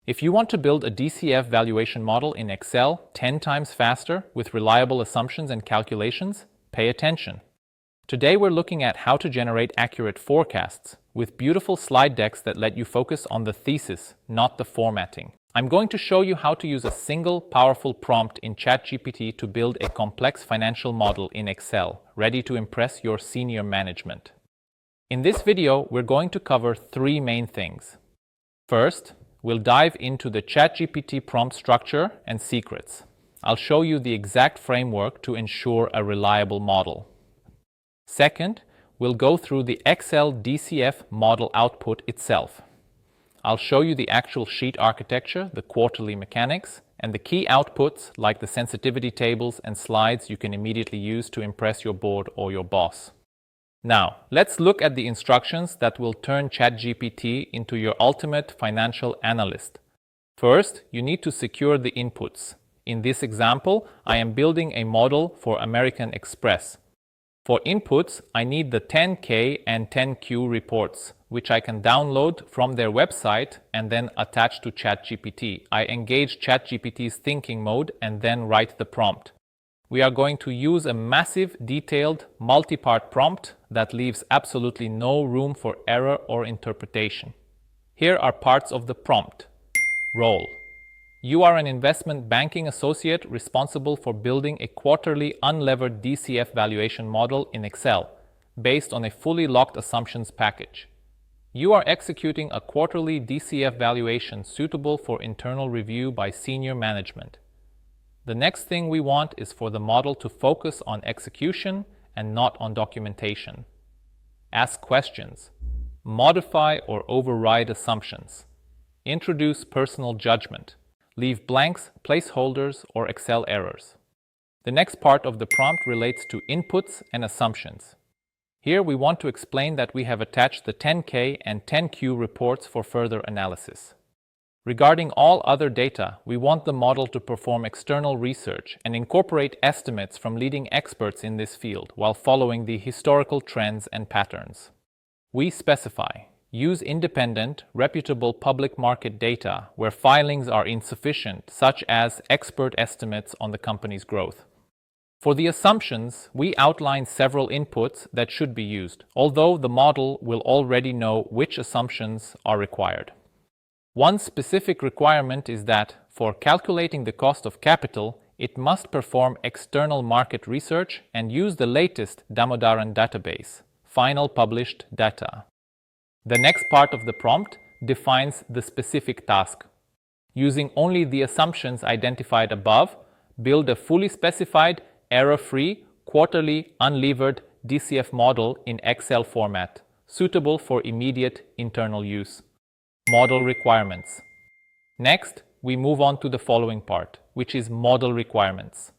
If you want to build a DCF valuation model in Excel 10 times faster with reliable assumptions and calculations, pay attention. Today we're looking at how to generate accurate forecasts with beautiful slide decks that let you focus on the thesis, not the formatting. I'm going to show you how to use a single powerful prompt in ChatGPT to build a complex financial model in Excel, ready to impress your senior management. In this video, we're going to cover three main things. First, we'll dive into the ChatGPT prompt structure and secrets. I'll show you the exact framework to ensure a reliable model. Second, we'll go through the Excel DCF model output itself. I'll show you the actual sheet architecture, the quarterly mechanics, and the key outputs like the sensitivity tables and slides you can immediately use to impress your board or your boss. Now, let's look at the instructions that will turn ChatGPT into your ultimate financial analyst. First, you need to secure the inputs. In this example, I am building a model for American Express. For inputs, I need the 10K and 10Q reports, which I can download from their website and then attach to ChatGPT. I engage ChatGPT's thinking mode and then write the prompt. We are going to use a massive, detailed, multi-part prompt that leaves absolutely no room for error or interpretation. Here are parts of the prompt. Role. You are an investment banking associate responsible for building a quarterly unlevered DCF valuation model in Excel, based on a fully locked assumptions package. You are executing a quarterly DCF valuation suitable for internal review by senior management. The next thing we want is for the model to focus on execution and not on documentation. Ask questions. Modify or override assumptions. Introduce personal judgment. Leave blanks, placeholders, or Excel errors. The next part of the prompt relates to inputs and assumptions. Here we want to explain that we have attached the 10K and 10Q reports for further analysis. Regarding all other data, we want the model to perform external research and incorporate estimates from leading experts in this field while following the historical trends and patterns. We specify: use independent, reputable public market data where filings are insufficient, such as expert estimates on the company's growth. For the assumptions, we outline several inputs that should be used, although the model will already know which assumptions are required. One specific requirement is that, for calculating the cost of capital, it must perform external market research and use the latest Damodaran database, final published data. The next part of the prompt defines the specific task. Using only the assumptions identified above, build a fully specified, error-free, quarterly, unlevered DCF model in Excel format, suitable for immediate internal use. Model requirements. Next, we move on to the following part, which is model requirements.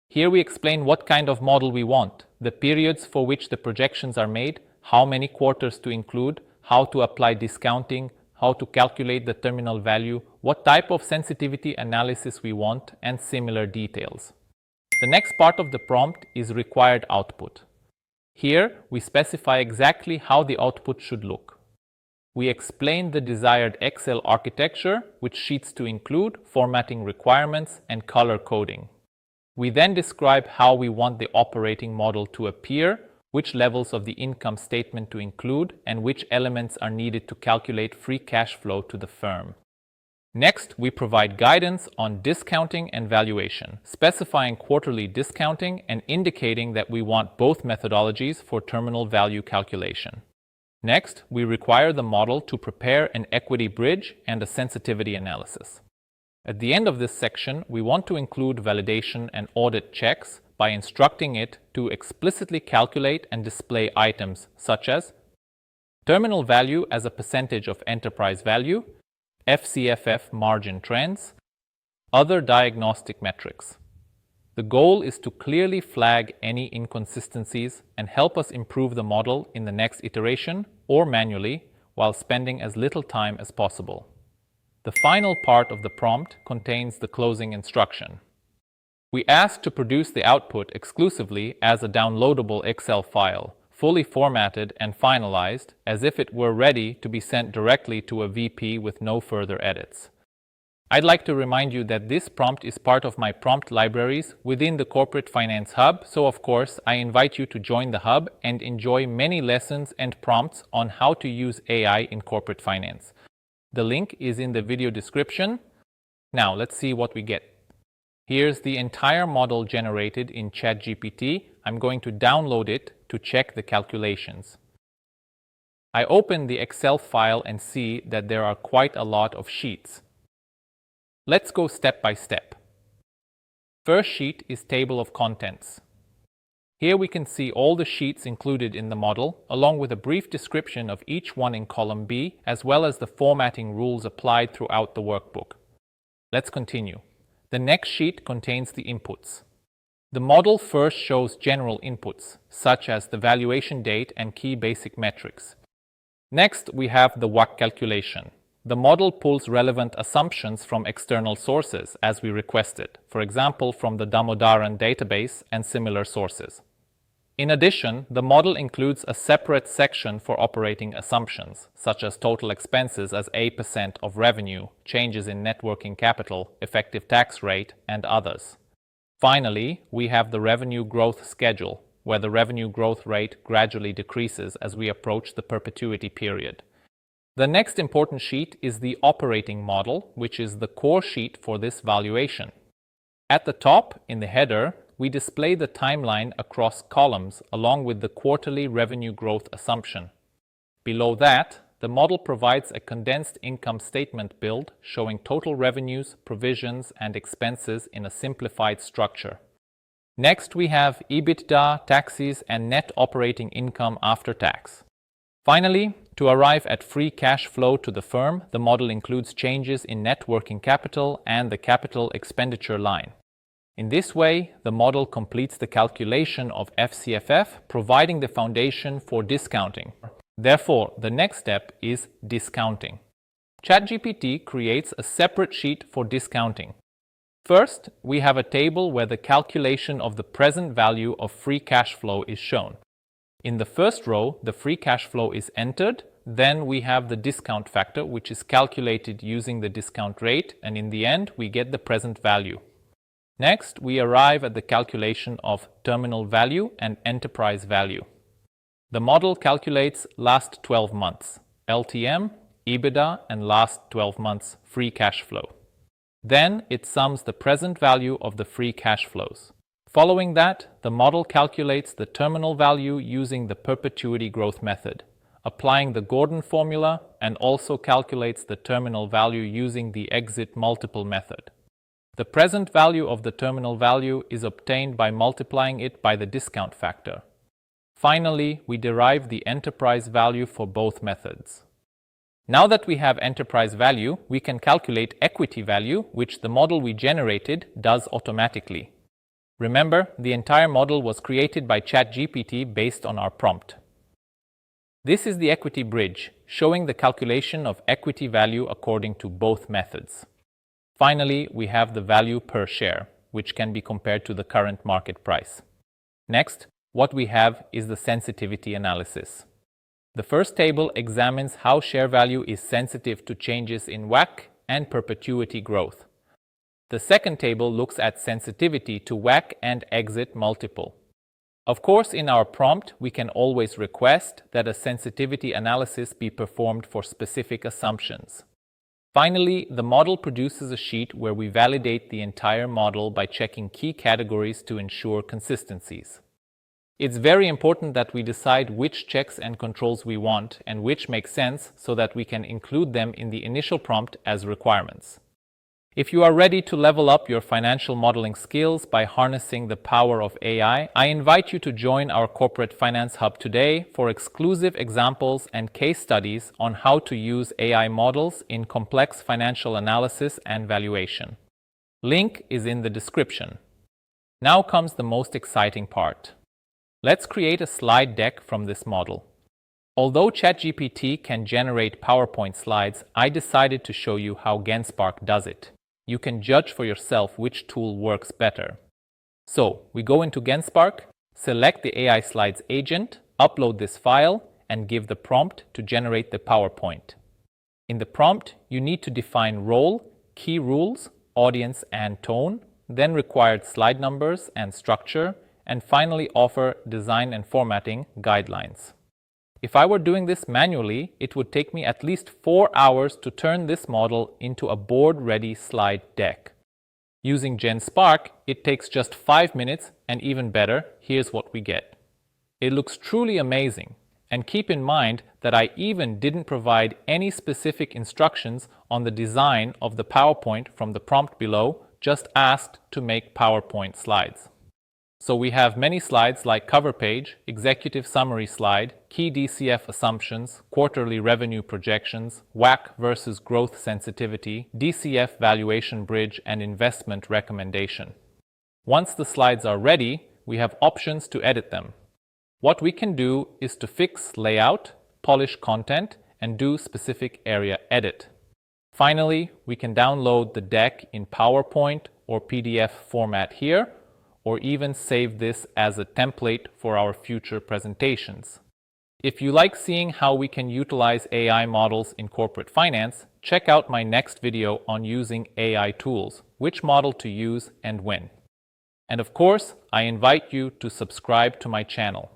Here we explain what kind of model we want, the periods for which the projections are made, how many quarters to include, how to apply discounting, how to calculate the terminal value, what type of sensitivity analysis we want, and similar details. The next part of the prompt is required output. Here, we specify exactly how the output should look. We explain the desired Excel architecture, which sheets to include, formatting requirements, and color coding. We then describe how we want the operating model to appear, which levels of the income statement to include, and which elements are needed to calculate free cash flow to the firm. Next, we provide guidance on discounting and valuation, specifying quarterly discounting and indicating that we want both methodologies for terminal value calculation. Next, we require the model to prepare an equity bridge and a sensitivity analysis. At the end of this section, we want to include validation and audit checks by instructing it to explicitly calculate and display items such as terminal value as a percentage of enterprise value, FCFF margin trends, other diagnostic metrics. The goal is to clearly flag any inconsistencies and help us improve the model in the next iteration or manually while spending as little time as possible. The final part of the prompt contains the closing instruction. We ask to produce the output exclusively as a downloadable Excel file, fully formatted and finalized as if it were ready to be sent directly to a VP with no further edits. I'd like to remind you that this prompt is part of my prompt libraries within the Corporate Finance Hub, so of course I invite you to join the Hub and enjoy many lessons and prompts on how to use AI in corporate finance. The link is in the video description. Now let's see what we get. Here's the entire model generated in ChatGPT. I'm going to download it to check the calculations. I open the Excel file and see that there are quite a lot of sheets. Let's go step by step. First sheet is table of contents. Here we can see all the sheets included in the model, along with a brief description of each one in column B, as well as the formatting rules applied throughout the workbook. Let's continue. The next sheet contains the inputs. The model first shows general inputs, such as the valuation date and key basic metrics. Next, we have the WACC calculation. The model pulls relevant assumptions from external sources as we requested, for example from the Damodaran database and similar sources. In addition, the model includes a separate section for operating assumptions, such as total expenses as a% of revenue, changes in net working capital, effective tax rate, and others. Finally, we have the revenue growth schedule, where the revenue growth rate gradually decreases as we approach the perpetuity period. The next important sheet is the operating model, which is the core sheet for this valuation. At the top, in the header, we display the timeline across columns along with the quarterly revenue growth assumption. Below that, the model provides a condensed income statement build showing total revenues, provisions, and expenses in a simplified structure. Next, we have EBITDA, taxes, and net operating income after tax. Finally, to arrive at free cash flow to the firm, the model includes changes in net working capital and the capital expenditure line. In this way, the model completes the calculation of FCFF, providing the foundation for discounting. Therefore, the next step is discounting. ChatGPT creates a separate sheet for discounting. First, we have a table where the calculation of the present value of free cash flow is shown. In the first row, the free cash flow is entered. Then we have the discount factor, which is calculated using the discount rate, and in the end, we get the present value. Next, we arrive at the calculation of terminal value and enterprise value. The model calculates last 12 months, LTM, EBITDA, and last 12 months free cash flow. Then it sums the present value of the free cash flows. Following that, the model calculates the terminal value using the perpetuity growth method, applying the Gordon formula, and also calculates the terminal value using the exit multiple method. The present value of the terminal value is obtained by multiplying it by the discount factor. Finally, we derive the enterprise value for both methods. Now that we have enterprise value, we can calculate equity value, which the model we generated does automatically. Remember, the entire model was created by ChatGPT based on our prompt. This is the equity bridge, showing the calculation of equity value according to both methods. Finally, we have the value per share, which can be compared to the current market price. Next, what we have is the sensitivity analysis. The first table examines how share value is sensitive to changes in WACC and perpetuity growth. The second table looks at sensitivity to WACC and exit multiple. Of course, in our prompt, we can always request that a sensitivity analysis be performed for specific assumptions. Finally, the model produces a sheet where we validate the entire model by checking key categories to ensure consistencies. It's very important that we decide which checks and controls we want and which make sense so that we can include them in the initial prompt as requirements. If you are ready to level up your financial modeling skills by harnessing the power of AI, I invite you to join our Corporate Finance Hub today for exclusive examples and case studies on how to use AI models in complex financial analysis and valuation. Link is in the description. Now comes the most exciting part. Let's create a slide deck from this model. Although ChatGPT can generate PowerPoint slides, I decided to show you how GenSpark does it. You can judge for yourself which tool works better. So, we go into GenSpark, select the AI Slides agent, upload this file, and give the prompt to generate the PowerPoint. In the prompt, you need to define role, key rules, audience and tone, then required slide numbers and structure, and finally offer design and formatting guidelines. If I were doing this manually, it would take me at least 4 hours to turn this model into a board-ready slide deck. Using GenSpark, it takes just 5 minutes, and even better, here's what we get. It looks truly amazing, and keep in mind that I even didn't provide any specific instructions on the design of the PowerPoint from the prompt below, just asked to make PowerPoint slides. So we have many slides like cover page, executive summary slide, key DCF assumptions, quarterly revenue projections, WACC versus growth sensitivity, DCF valuation bridge, and investment recommendation. Once the slides are ready, we have options to edit them. What we can do is to fix layout, polish content, and do specific area edit. Finally, we can download the deck in PowerPoint or PDF format here, or even save this as a template for our future presentations. If you like seeing how we can utilize AI models in corporate finance, check out my next video on using AI tools, which model to use and when. And of course, I invite you to subscribe to my channel.